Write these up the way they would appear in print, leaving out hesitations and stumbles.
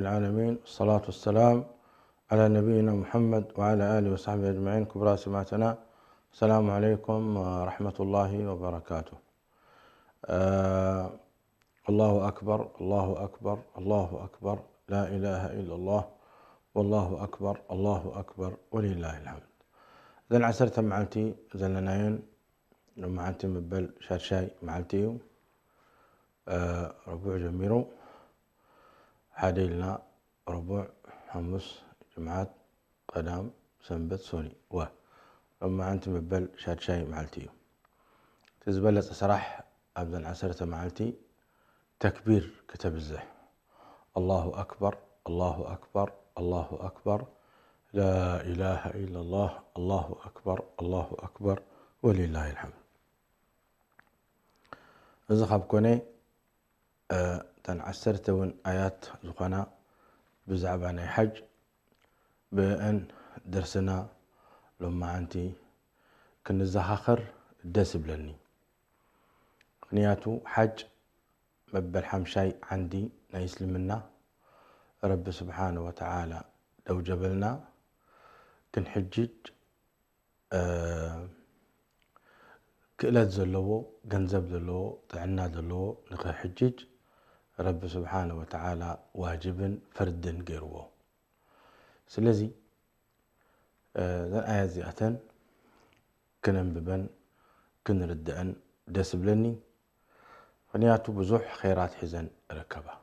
العالمين، والصلاة والسلام على نبينا محمد وعلى آله وصحبه أجمعين. كبرى سماعتنا، السلام عليكم ورحمة الله وبركاته. الله أكبر، الله أكبر، الله أكبر، لا إله إلا الله، والله أكبر، الله أكبر، ولله الحمد. إذن عسرت معلتي زلناين معلتي مبل شاي معلتي ربوع جميرو حاديلنا ربوع حمص جمعات قدام سنبت سوني لما أنت مبل شاي معلتي تزبلت صراح أبدا عسرت معلتي تكبير كتب الزح الله أكبر، الله أكبر، الله أكبر، لا إله إلا الله، الله أكبر، الله أكبر، ولله الحمد. إذا خبكوني تنعسرتون آيات زقنا بزعباني حج بأن درسنا لما أنتي كنزخاخر دسب لني نياتو حج مبل حمشاي عندي نيسلمنا رب سبحانه وتعالى لو جبلنا كنحجج كإلات زلوه جنزب زلوه طعنا زلوه نخي حجج رب سبحانه وتعالى واجب فرد غيره. سلزي ذن آيات زياتن كننببن كنردأن دسبلني فنياتو بزوح خيرات حزن ركبه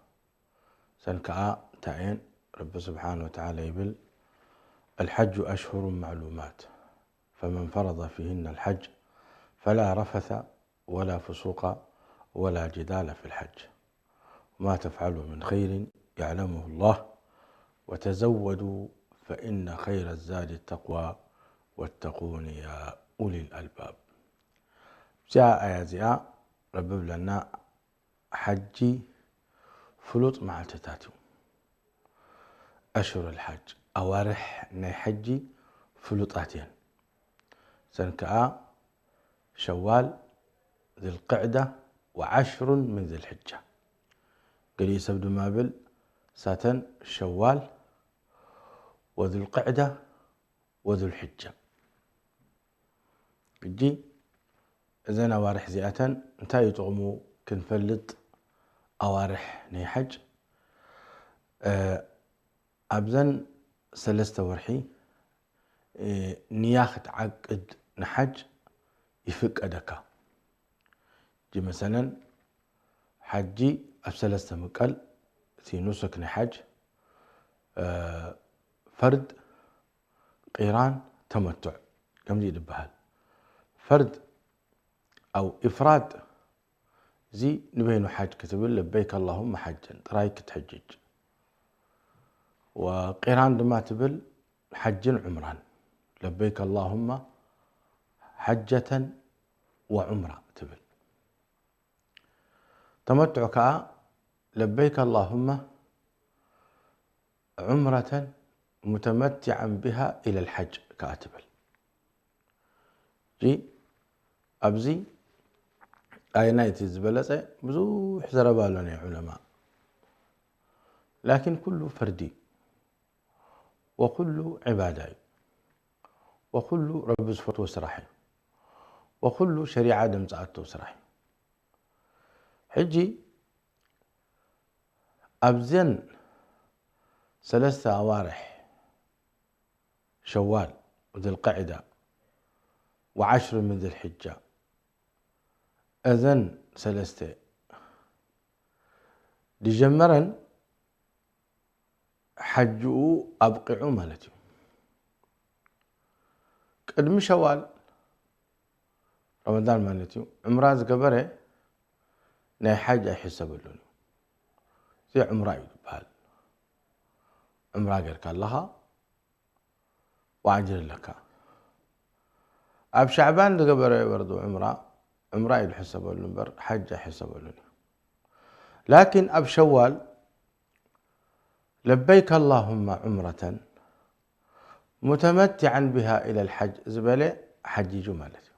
سنكا تعين رب سبحانه وتعالى يبل الحج أشهر معلومات فمن فرض فيهن الحج فلا رفث ولا فسوق ولا جدال في الحج وما تفعلوا من خير يعلمه الله وتزودوا فإن خير الزاد التقوى واتقون يا أولي الألباب. جاء آياتها رب لنا حجي فلوط مع التتاتو أشهر الحج أوارح ناي حجي فلوطاتين سنكا شوال ذي القعدة وعشر من ذي الحجة قال يسبد مابل ساتن شوال وذي القعدة وذي الحجة جي إذن أوارح زياتن انتا يتغمو كنفلت أوارح ناي حج أبزن سلسة ورحي نياخت عقد نحج يفك أدكا جي مثلا حجي أبسلسة مقال في نسك نحج فرد قيران تمتع كم زي دبهال فرد أو إفراد زي نبينو حج كتبل لبيك اللهم حجا رايك تحجج وقيران دما تبل حج عمران لبيك اللهم حجة وعمرة تبل تمتعك لبيك اللهم عمرة متمتعا بها إلى الحج كاتبل جي أبزي آينايتي زبلسة بزوح زربالون يا علماء لكن كله فردي وكله عبادي وكله رب صفته سراحي وكله شريعة دمزعته سراحي حجي أبزن ثلاثة أوارح شوال وذي القعدة وعشر من ذي الحجة أذن ثلاثة لجمرا حجوا أبقعوا مالتي قدم شوال رمضان مالتي عمراز قبره ناي حاجة يحسب لهم زي عمره يبهال عمره غير كاللها وعجل لك أب شعبان قبره برضو عمره يحسب لهم بر حاجة يحسب لهم لكن أب شوال لبيك اللهم عمرة متمتعا بها إلى الحج زبالة حج جمالته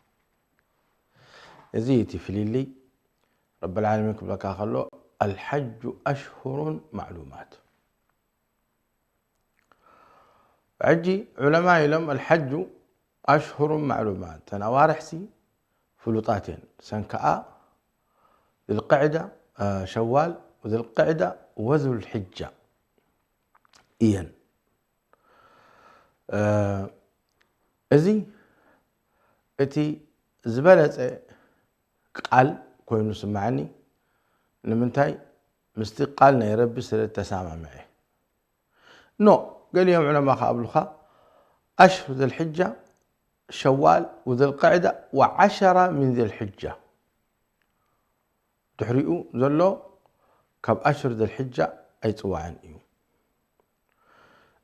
يزيتي في الليل رب العالمين كبلك أخلو الحج أشهر معلومات عجي علماء لهم الحج أشهر معلومات تنوارحسي فلوطاتين سنكاء ذي القعدة شوال وذي القعدة وذو الحجة إيان أزي أتي زبالة قال كوينو سمعني نمنتاي مستي قالنا يا ربي سرت تسامع معي قال يوم علماء قبلها أشهر ذي الحجة شوال وذي القعدة و10 من ذي الحجة تحرقوا ذلو كاب أشهر ذي الحجة أي طوعا إيو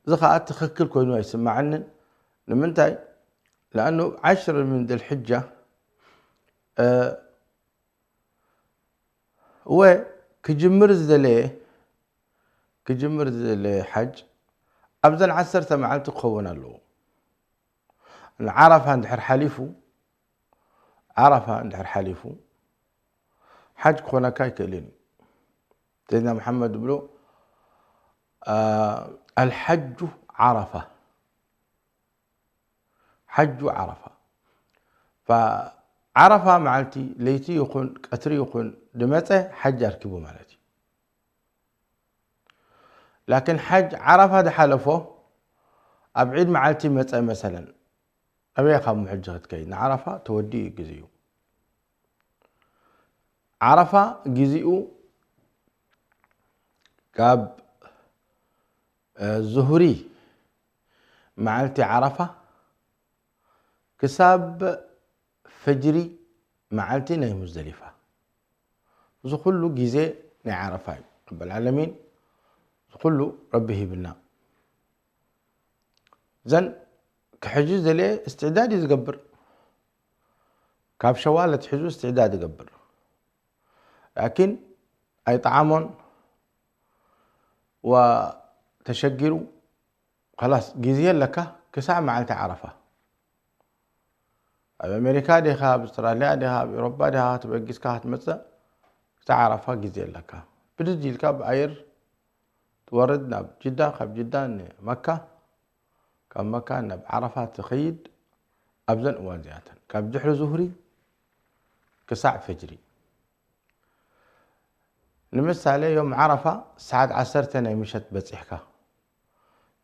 زخاء تخكل كوينو يسمع عنن لمنتاي لأنه 10 من ذي الحجة وكجمر ذي حج أبداً 10 معلت قونا له عرفة عند حليفو حج كونا كاي كلين سيدنا محمد بلو الحج عرفة حج عرفة فعرفة معلتي ليتي يكون قتري يكون دمته حج أركبه مالتي لكن حج عرفة ده حلفه أبعد معلتي متى مثلا أبي أخاف محجة كي عرفة تودي جزيو عرفة جزيو كاب زهري معلتي عرفة كساب فجري معلتي ناي مزدلفة زخلو جزي نعرفة رب العالمين زخلو ربه بالنا زن كحجز ليه استعداد يتقبر كاب شوالة حجز استعداد يقبر لكن أي طعام وتشجروا خلاص جزيا لك كساعة معلت عرفة أمريكا ديها بأستراليا ديها بأوروبا ديها تبقيس كاهت متى تعرفها جزيا لك بدجي لك بأير توردنا بجدة خب جدة مكة كان مكان بعرفات تخيد أبزن أوازياتا كان بجحر زهري كساع فجري نمس عليه يوم عرفة ساعة 10 مشت بتصحكا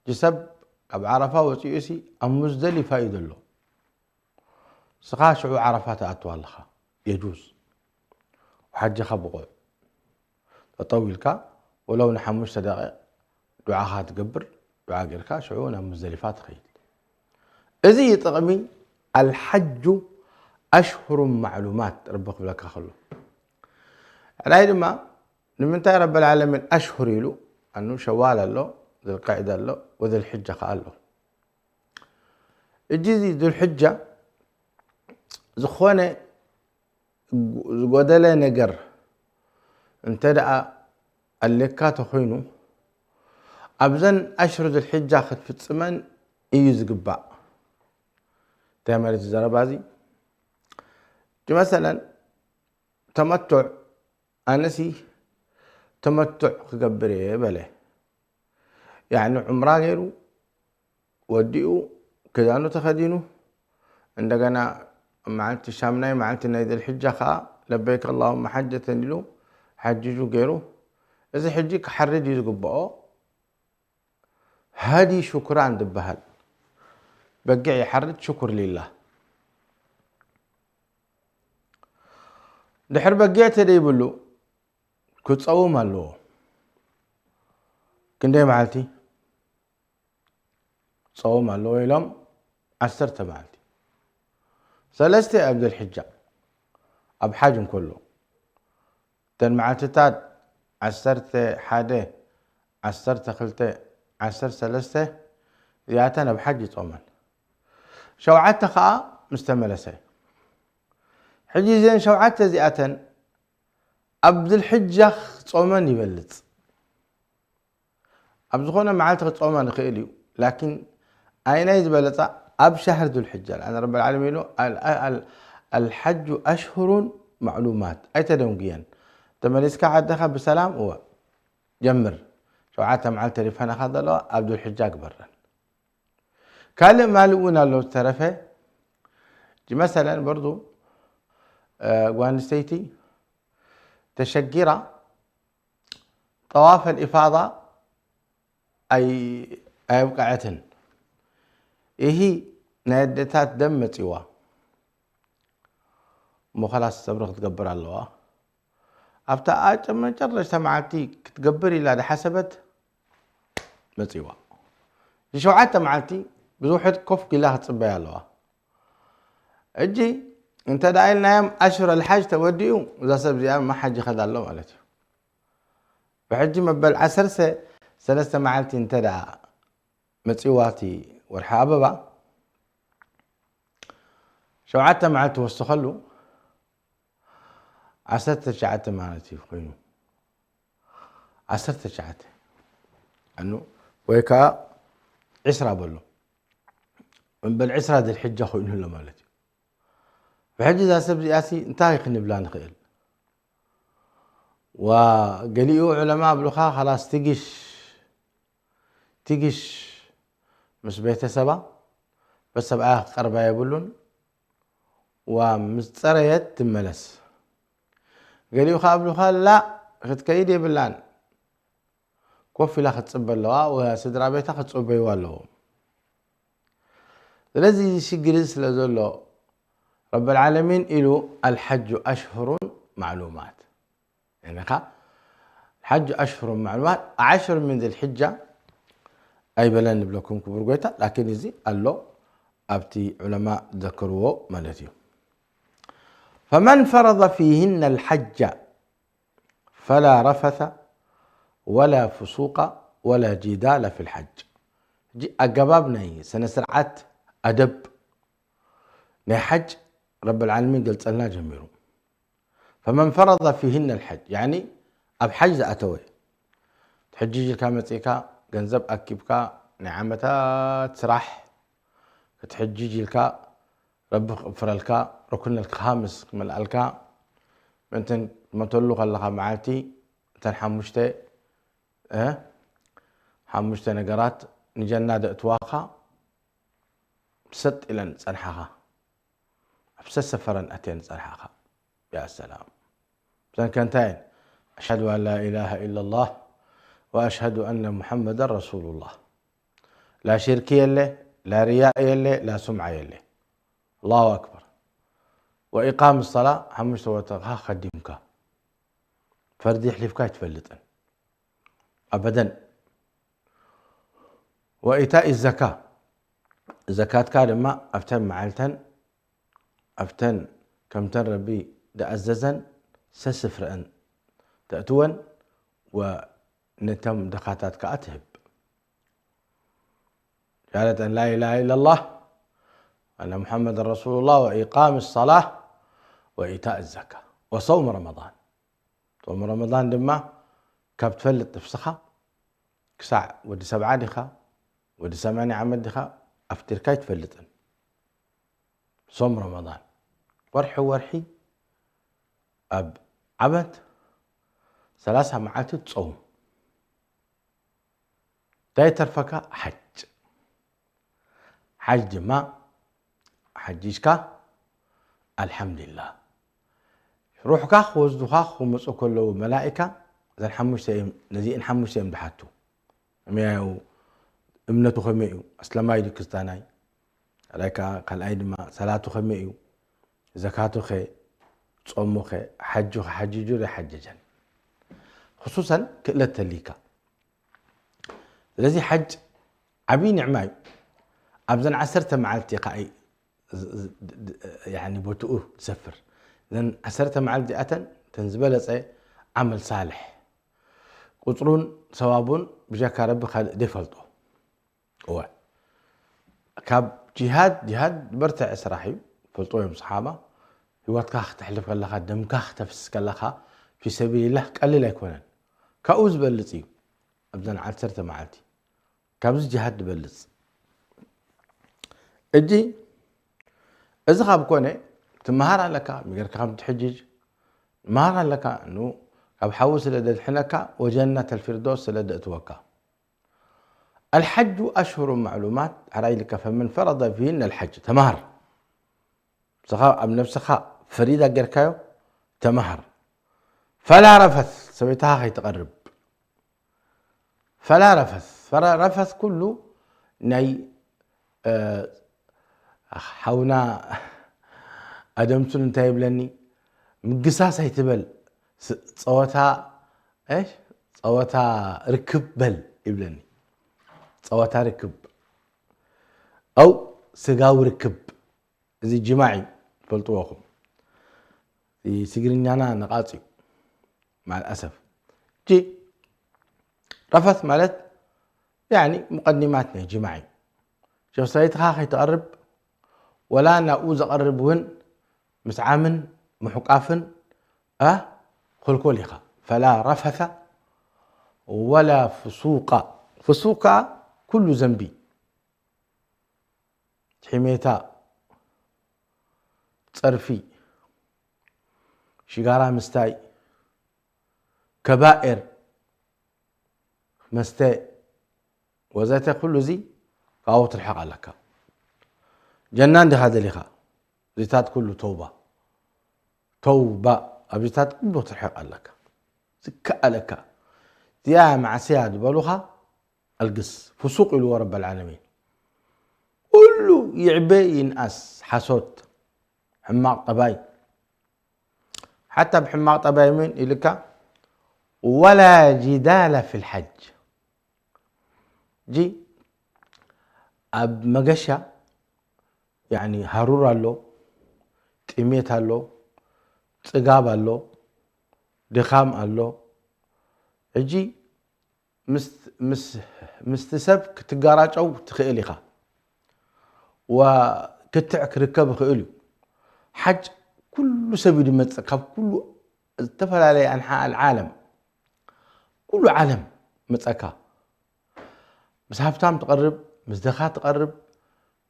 جسب أب عرفة وتيسي المزدلفة يدلو سقاشعو عرفات أطوالها يجوز وحج خبقو تطولك ولو نحمش دقيق دعاها تقبر دعاء غيرك شعونا مزدلفات خيل إذا يطغمي الحج أشهر معلومات ربك لك خلو على ما نمنتهي رب العالمين أشهر له أنه شوال له ذي القعدة له وذي الحجة قال له الجزي ذو الحجة زخونة زقودة نقر انتدأ اللكات خينو أبزن أشهر ذي الحجة خد في الثمن يزقبا تعمل الزربازي مثلا تمتع أنسي تمتع كقبري بله يعني عمره غيره وديو كذا تخدينه عندنا معلت الشامناي معلت نيد الحجة خا لبيك اللهم حجة له حججوا غيره إذا حجيك حرج يزقبا هذه شكرا عند البهل بقى يحرج شكر لله دحر بقيت دي بلو كتصوم له كندي معلتي صوم له يلم 10 معلتي 3 أبد الحجة أب حاجم كله تن معلتات 10 حادة 10 خلتة 10 3 زياتنا بحج صومن شوعتها خاء مستملة سي حجي زين شوعتها زياتن أبد الحجة صومن يبلت أبزخونا معلتها صومن خيليو لكن أين يزبلت أب شهر ذو الحجة لأن رب العالمين الحج أشهر معلومات أي تدونجيا تمليسك عدها بسلام هو جمر شوعتها معلتها رفانا خذ له أبد الحجة أكبر كالي مالونا لو ترفه مثلا برضو وانستيتي تشجيرة طواف الإفاضة أي وقعتن إيه نادتات دم تيوا مو خلاص تبرغ تقبر الله أبتا ما جرش تمعتي تقبري لا حسبت متيوا شو عاد معتي بروحت كف كلها تصبي الله اجي انت دايل نايم اشهر الحج توديو اذا سبزي ما حج خد الله مالتي بحج مبل عسرسه ثلاثه معلتي انت دا متيواتي والحاببه شو عاد معلت وسخلو عسرت شعت مالتي خوينو عسرت شعت انه ويكا عسرة بلو من بالعسرة ذي الحجة خوينو له مالتي بحج إذا سبزي آسي انتهي خلني بلا نخيل وقليو علماء بلوخا خلاص تقش مش بيت سبا بس سبعة قربا يبلون ومستريت تملس قليو خابلوخا لا خد كيدي بلان كوفي لا خد صب اللواء وسدرا بيتا خد صب يوالو الذي شجرس لزولو رب العالمين إلو الحج أشهر معلومات يعني الحج أشهر معلومات 10 من ذي الحجة أي بلان بلوكم كبر قويتا لكن يزي قال له أبتي علماء ذكروه مالتي فمن فرض فيهن الحج فلا رفث ولا فسوق ولا جدال في الحج أقبابنا سنسرعت أدب نحج رب العالمين قلت لنا جميرو فمن فرض فيهن الحج يعني أبحج أتوي تحجيج الكامتيكا جنزب أكيبكا نعمتات سراح تحجيج الكا رب فرالكا ركن الخامس من الكا انت ما تقول خلها معاتي تنحمشتي حمشتي نقرات نجنا دأتواخا ست إلى صنحها بس سفرا أتين صنحها يا سلام بسان كانتين أشهد أن لا إله إلا الله وأشهد أن محمد رسول الله لا شرك يلي لا رياء يلي لا سمعة يلي الله أكبر وإقام الصلاة حمشت وتغها خدمك فردي يحلفك يتفلتن أبدا وإيتاء الزكاة الزكاة كارما أفتن معلتن أفتن كم تربي دأززن سسفرأن تأتون ونتم دخاتات كأتهب شهادة أن لا إله إلا الله أن محمد رسول الله وإقام الصلاة وإيتاء الزكاة وصوم رمضان صوم رمضان دما كابت فلت تفسخة كساع ودي 7 دخا ودي 8 عمد دخا أفتر كايت فلتن صوم رمضان ورحي أب عبد 3 معات تصوم داي ترفكا حج ما حجيشكا الحمد لله روحكا وزدوخا ومصو كله ملائكة زي الحموش سيم نزي الحموش سيم دحاتو مياو امنتو خميو اسلاماي دي كستاناي عليكا قال ايدما صلاتو خميو زكاتو خي صومو خي حججو حججن خصوصا كلت ليكا الذي حج عبي نعماي ابزن 10 معلتي قاي يعني بوتو تسفر لان 10 معلتي اتن تنزبلصي عمل صالح قطرون ثوابون بجاكا رب خالق ديفلطو هو كاب جهاد برتع اسراحي فلطو يوم صحابه هواتكا تحلف لها دمكا تفسك لها في سبيل الله قليل يكونن كاوز بلصي ابزن 10 معلتي كابز جهاد بلص اجي اذا خاب كونه تمهار لك ميغير كام تحجج مهار لك انه كاب حوس لدد حنكا وجنة الفردوس لدد توكا الحج أشهر معلومات عليك فمن فرض فيهن الحج تمهر سخاء أم نفسها فريدة جركايو تمهر فلا رفث سويتها خي تقرب فلا رفث كله ناي حونا أدمتون انتهي بلني مقصاص هيتبل صوتها ايش صوتها ركب بل يبلني صوتها ركب او سقاو ركب زي جماعي فلطوكم في سجرنيانا نقاطي مع الأسف جي رفث مالت يعني مقدماتنا جماعي شوف سيتها خي تقرب ولا نأوز أقربهن مسعامن محقافن خلكوليخا فلا رفث ولا فسوق كل ذنبي حميتا صرفي شجارة مستاي كبائر مستاء وذات كل زي قاوت الحق لك جنان دي هذا لها زيتات كله توبة أبيتات كله تلحق لك سكأ لك يا مع سياد بلوها القص فسوق له رب العالمين كله يعبي ينقص حسوت حماق طباي حتى بحماق طباي من إلك ولا جدال في الحج جي أب مقشة يعني هرور له تيميت له تقاب له دخام له اجي مستسب كتقاراج او تخيليخا وكتعك ركب خيلي حج كل سبيل متصكب كل تفعل عليه انحاء العالم كل عالم متصكا مس هفتام تقرب مس دخات تقرب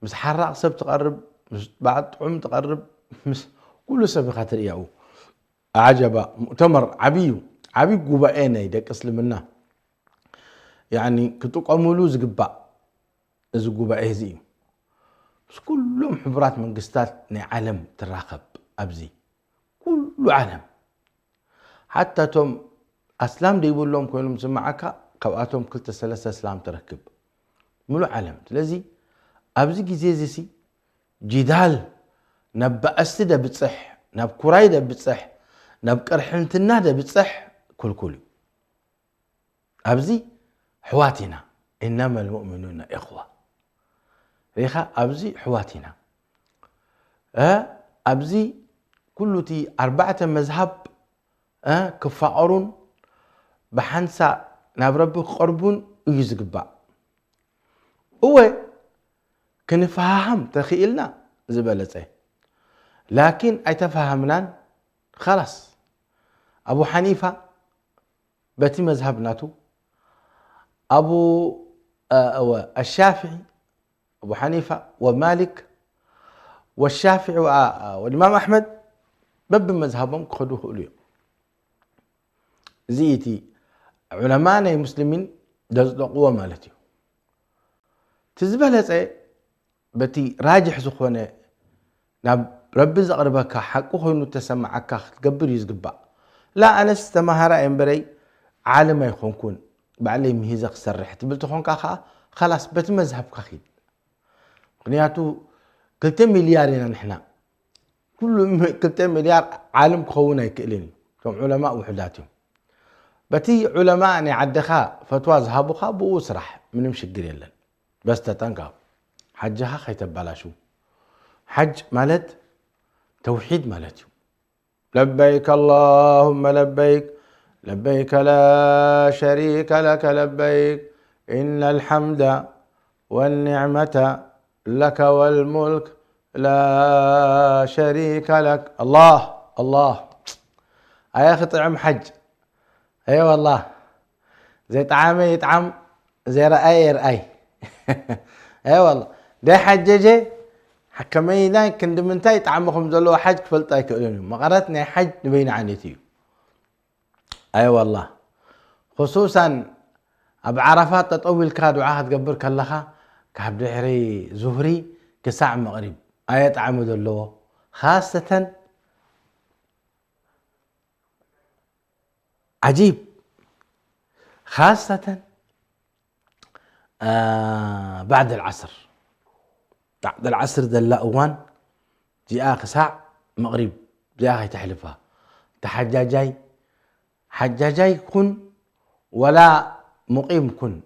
مس حراق سب تقرب مس بعد طعم تقرب مس كل سبب خاطر ياو عجبا مؤتمر عبي قبائنا يدك اسلمنا يعني كتقاملو زقبا از قبائه زي بس كلهم حبرات من قستات عالم تراقب ابزي كل عالم حتى توم اسلام دي يقول لهم كلهم سمعك قواتهم كلتا ثلاثه اسلام تركب ملو عالم لذي ابزي جزيزي جدال نبا استدا بتصح نب كرايده بتصح نب قرحنتنا ده بتصح كل ابزي حواتنا انما المؤمنون اخوه ريخا ابزي حواتنا ابزي كلتي 4 مذهب كفاعرون بحنسا نابرب قربون يزقبا هو كنفهم تخيلنا زبلته لكن ايتفهمنا خلاص ابو حنيفه بتي مذهبناتو ابو الشافعي ابو حنيفه ومالك والشافعي والامام احمد بب مذهبهم خدوه اليوم زيتي علماء المسلمين دزقوا مالتي تزبلصه بتي راجح زخونه ناب رب زقربك حقه خينو تسمعك تقبر يزقبا لا انا استمهر امبري عالم يخونكون بعلي مهيزق سرح تبل تخونك خلاص بتمذهبك خيد قنياتو 2 مليار نحن كل 2 مليار عالم كونا يكلين كم علماء وحداتهم بتي علماء عدخا فتوى ذهبوا بو اسرح من مشقر يلن بس تتنقى حجها خيتبالاشو حج مالت توحيد مالتي لبيك اللهم لبيك لبيك لا شريك لك لبيك إن الحمد والنعمة لك والملك لا شريك لك الله يا أخي طعم حج أي والله زي طعامي يطعم زي رأي يرأي أي والله ده حججي حكمينا كندمنتاي طعمكم زلوا حج فلطاي كلوني مقرتنا حج نبين عنيتي اي والله خصوصا أب عرفات تطول كاد وعهد قبر كلها كاب دحري زهري كساع مغرب آيات عمد الله خاصة عجيب خاصة بعد العصر ذا أوان جاء ساع مغرب جاء تحلفها حجاجاي كن ولا مقيم كن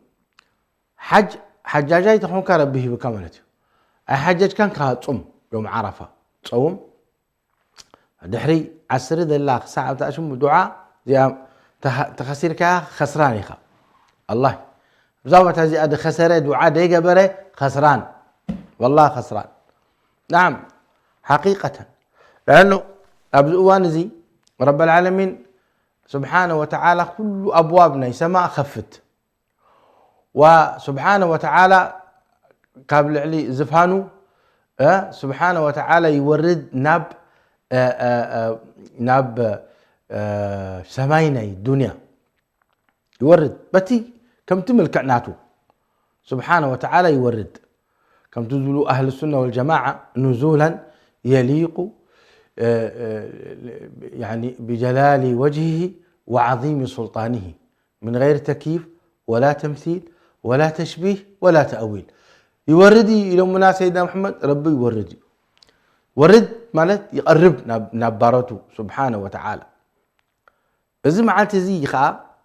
حجاجاي تكون كربه بكملته أي حجاج كان كصوم يوم عرفة صوم دحري عصر ذا ساعة تأشم دعاء زي تخسير كا خسران يخا الله زاوت هذه أد خسرة دعاء ديجا بره خسران والله خسران نعم حقيقة لأنه أبوان زي رب العالمين سبحانه وتعالى كل أبوابنا سماء خفت وسبحانه وتعالى قبل علي زفانو سبحانه وتعالى يورد ناب سماينا الدنيا يورد بتي كم تملك ناتو سبحانه وتعالى يورد كم تنزلوا أهل السنة والجماعة نزولا يليق يعني بجلال وجهه وعظيم سلطانه من غير تكييف ولا تمثيل ولا تشبيه ولا تأويل يوردي إلى منا سيدنا محمد ربي يوردي ورد مالت يقرب نبارته سبحانه وتعالى إذا معلت زي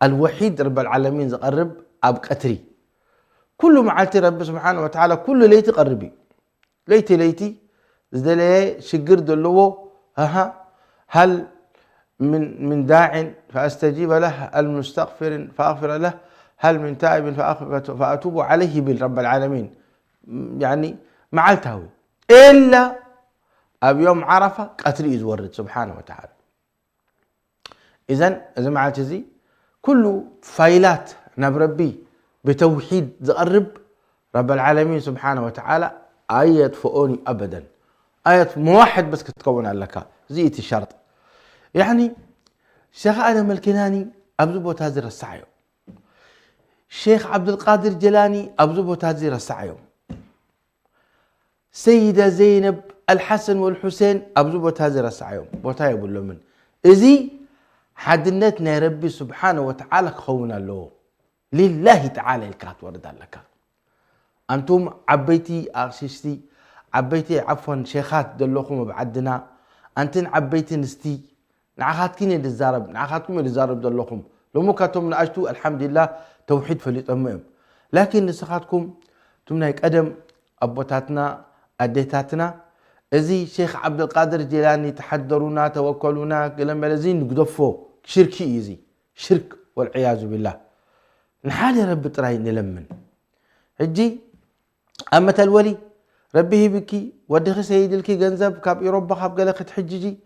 الوحيد رب العالمين يقرب أب قتري كل معلت رب سبحانه وتعالى كل ليتي قربي ليتي زدلي شجر دلوه هل من داع فأستجيب له المستغفر فأغفر له هل من تائب فأتوب عليه بالرب العالمين يعني معلتهوي إلا أب يوم عرفة قتري يزورد سبحانه وتعالى إذا معلت زي كل فايلات نبربي بتوحيد زقرب رب العالمين سبحانه وتعالى آية فؤوني أبدا آية موحد بس كتكون لك زيت الشرط يعني شيخ آدم الكناني أبزبو تازر السعيو الشيخ عبد القادر جلاني أبزبو تازر السعيو سيدة زينب الحسن والحسين أبزبو تازر السعيو بوتاي بقول من إزي حدنتنا ربي سبحانه وتعالى خونا له لله تعالى الكات ورد لك أنتم عبيتي أغششتي عبيتي عفوا شيخات دلوكم بعدنا أنتن عبيتي نستي نعخاتكين يدزارب نعخاتكم يدزارب دلوكم لو مكاتم نأجتو الحمد لله توحيد فليت أمهم لكن نسخاتكم تمنايك أدم أبوتاتنا أديتاتنا إزي شيخ عبد القادر جيلاني تحدرونا توكلونا قلن بلزين نقدفو شركي إزي شرك والعياذ بالله نحالي رب تراي نلمن هجي أمة الولي ربيه بكي ودخي سيد الكي جنزب كاب يربى خاب قلقت حججي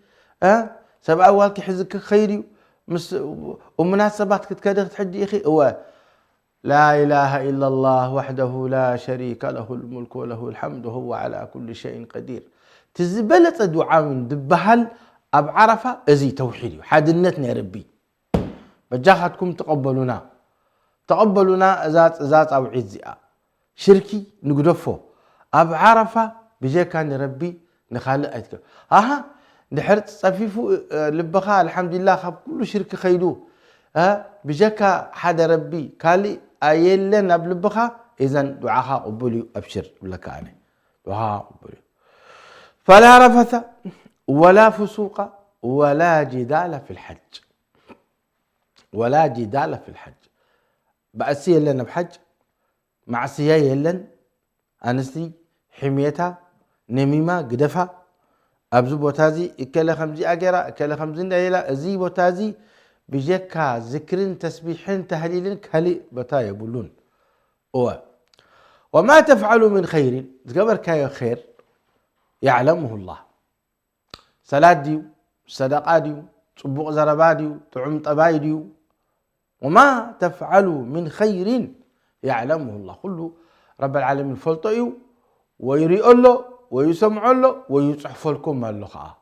سبع أولك حزك خيري ومناسبات كتكادغت حجي إخي هو لا إله إلا الله وحده لا شريك له الملك وله الحمد وهو على كل شيء قدير تزبلت دعاء من دبهل أب عرفة أزي توحيدي حادنتنا يا ربي بجاهتكم تقبلونا ذات أو عزئة شركي نقدفه أب عرفة بجي كان ربي نخالق أتكلم نحرت صفيفو لبخا الحمد لله خاب كل شرك خيدو بجاكا حدا ربي كالي أيلن أبلبخا إذن دعاها قبولي أبشر لك أنا دعاها قبولي فلا رفث ولا فسوق ولا جدال في الحج بأسي لنا بحج معسيا يلن أنسي حميتها نميمة قدفها أبزو بوتازي إكلا خمزي أجرا إكلا خمزين دايلا أزي بوتازي بجكا ذكرين تسبيحين تهليلين كهلي بتاي يقولون وما تفعلوا من خير تقبر كايو خير يعلمه الله صلاة ديو صدقاء ديو صبوق زربا ديو طعم طباي ديو وما تفعلوا من خير يعلمه الله كله رب العالمين فلطيو ويريء له ويسمع له ويصحف لكم اللقاء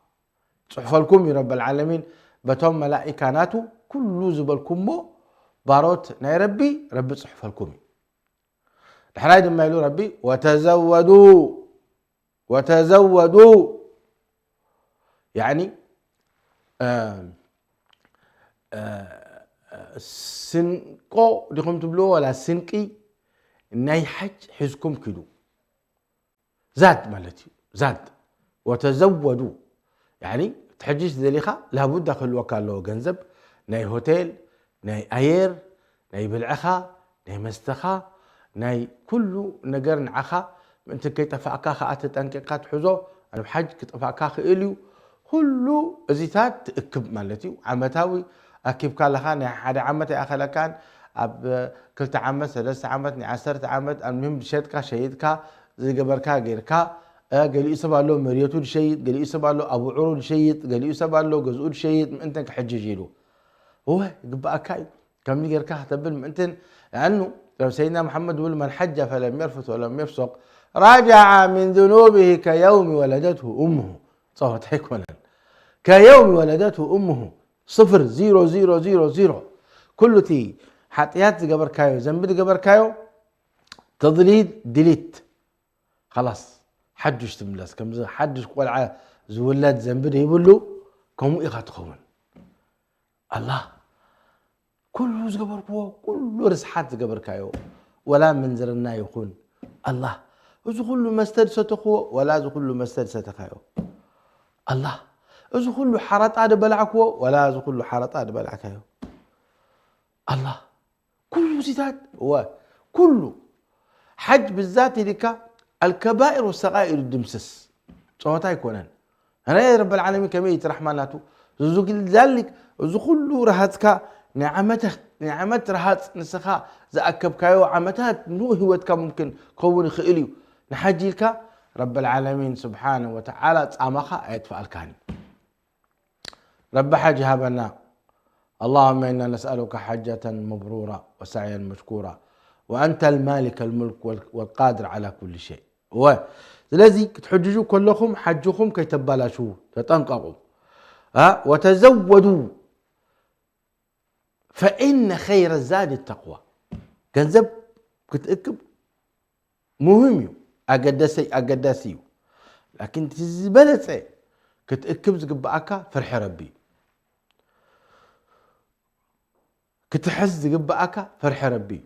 صحف لكم رب العالمين بتوم ملائكاناته كل زبلكم باروت ناي ربي صحف لكم الحرايد ما يلو ربي وتزودوا يعني سنقو ديكم تبلو ولا سنقي ناي حج حزكم كدو زاد مالتي زاد وتزودوا يعني تحجيش ذليخة لابد داخل الوكال له جنزب ناي هوتيل ناي اير ناي بالعخا ناي مستخا ناي كله نجر نعخا انت كي تفاكا خات تنقيقات حزو انا بحج كتفاكا خيليو كله ازيتات تاكب مالتي عمتاوي اكيب كالخا ناي حدا عمتي اخلا كان اب كلت عمت 3 عمت 10 عمت المهم شيتكا شهيدكا زي جبركا غيركا قال يسبع له مريتو شيء قال يسبع له ابو عرو شيء قال يسبع له جزء شيء انت كحججي له هو يبقى كاي كم يقدر كهتبل انت لانه لو سيدنا محمد يقول من حج فلم يرفث ولم يفسق راجع من ذنوبه كيوم ولدته امه صوت هيك ولا كيوم ولدته امه 0 كله تي حطيات قبر كايو ذنب قبر كايو تضليد ديليت خلاص حدش تملس كم حدش قولع زولاد زنبده يبلو كم إيقا تخون الله كله زقبر كوا كله رسحات زقبر كايو ولا منزرنا يخون الله إذا كله مستد ستخو ولا إذا كله مستد ستخايو الله إذا كله حرط عاد بلعكوا ولا إذا كله حرط عاد بلعكايو الله كله زيتات وكله حج بالذات لك الكبائر والصغائر الدمسس صوتا يكونن انا يا رب العالمين كميت رحماناته زوج ذلك زخلو رهاتك نعمت رهات نسخا زاكب كايو عمتات نو هوتك ممكن كون خيليو نحجيلك رب العالمين سبحانه وتعالى صامخا ايتفع الكاني رب حج هبنا اللهم انا نسالك حجه مبرورا وسعيا مشكورا وانت المالك الملك والقادر على كل شيء ولذلك تحججوا كلكم حجكم كي تبالاشوا تتنققوا وتزودوا فإن خير الزاد التقوى كنزب كتأكب مهم أقدسي لكن تزبلت كتأكب زقبأك فرح ربي كتحز زقبأك فرح ربي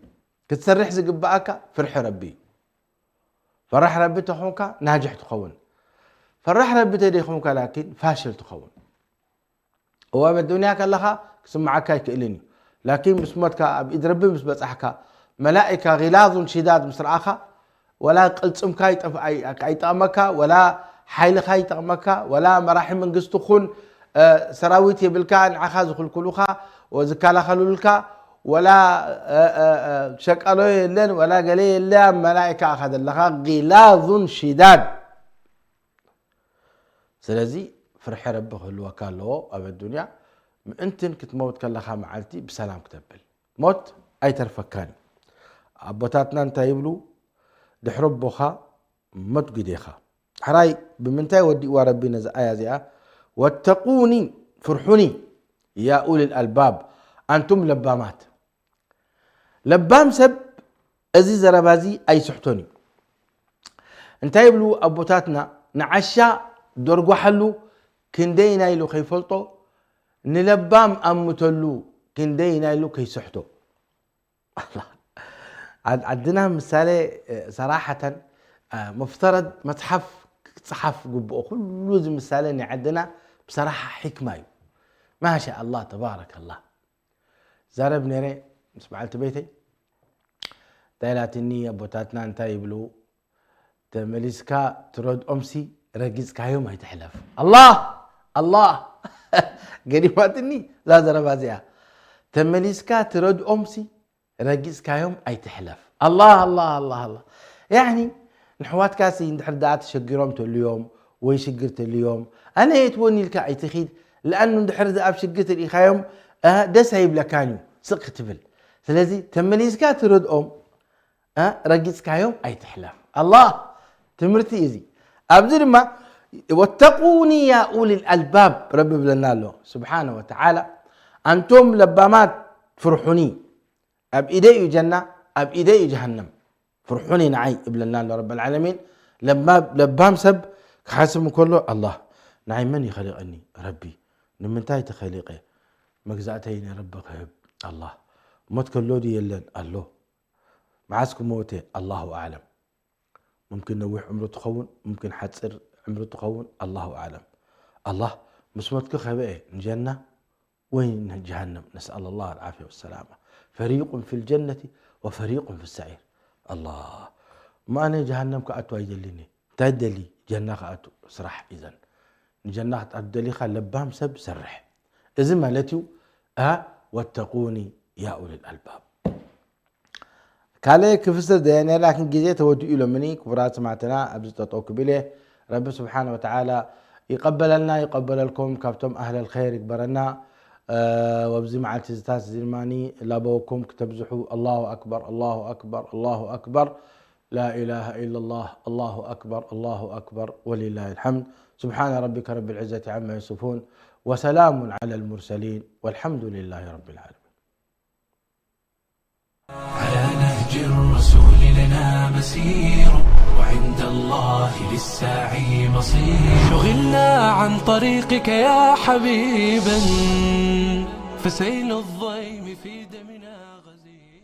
كتسرح زقبأك فرح ربي فرح ربي تخونك ناجح تخون فرح ربي تديخونك لكن فاشل تخون هو بالدنيا كلها سمعك يكلني لكن مسمتك بإيد ربي مس بصحك ملائكة غلاظ شداد مسرعك ولا قلصمك يطمك ولا حيل خاي يطمك ولا مراحم منقست خون سراويت يبلكان عخاز كل كلها وزكالا خلولك ولا شكالو يلن ولا قالي يلا ملائكة أخذ لها غلاظ شداد سلازي فرح ربه الوكال له أب الدنيا انتن كتموت كلها معلتي بسلام كتبل موت أي ترفكاني أبوتاتنا انت يبلو دحرب بخا مت قديخا حراي بمنتهي ودي وربنا آية زي واتقوني فرحوني يا أولي الألباب أنتم لبامات لبام سب أزي زربازي أي سحتوني انت يبلو أبوتاتنا نعشا درقو حلو كندينا يلو خيفلطو نلبام أمتلو كندينا يلو كي سحتو الله عندنا مثالي صراحة مفترض متحف صحف قبقو كله زي مثالي عندنا بصراحة حكمة ما شاء الله تبارك الله زارب نيري سمعت بيتي دايلات النية بوتاتنا انتا يبلو تمليسكا ترود أمسي رقيزكا يوم هيتحلف الله قريباتني لا زربازيها تمليسكا ترود أمسي رقيزكا يوم هيتحلف الله يعني نحوات كاسي ندحر دعات شقيرومتو اليوم ويشقرت اليوم أنا يتوني لك ايتخيد لأنه ندحر دعاب شقرت الإخايوم دس هيبلكانيو سقط بل سلازي تمليسكا ترود رقيزكا يوم هيتحلف الله تمرتي يزي أبدل ما واتقوني يا أولي الألباب ربي بلنا له سبحانه وتعالى أنتم لبامات فرحوني أب إيدي جنة أب إيدي جهنم فرحوني نعي إبلنا لرب العالمين لبام سب حاسب كله الله نعي من يخلقني ربي نمنتاي تخلقه مجزأتين ربك هب الله موت كله دي يلن الله معاسكم موتي الله أعلم ممكن نوح عمره تخون ممكن حتصر عمره تخون الله أعلم الله مسمتك خبئه الجنة وين جهنم نسأل الله العافية والسلامة فريق في الجنة وفريق في السعير الله ما أنا جهنم كأتو يدلني تدلي جنة كأتو سرح إذن جنة أدلي خال لبام سب سرح إذن مالتيو واتقوني يا أولي الألباب كالي كفسر دياني لكن جزية تودي إلى مني كبرات معتنا أبزتوك بليه رب سبحانه وتعالى يقبل لنا يقبل لكم كابتم أهل الخير يكبرنا وبزي مع التزتاس زلماني لابوكم كتبزحوا الله أكبر الله أكبر الله أكبر لا إله إلا الله الله أكبر الله أكبر ولله الحمد سبحان ربك رب العزة عما يصفون وسلام على المرسلين والحمد لله رب العالمين. على نهج الرسول لنا مسير وعند الله للساعي مصير شغلنا عن طريقك يا حبيبا فسيل الضيم في دمنا غزير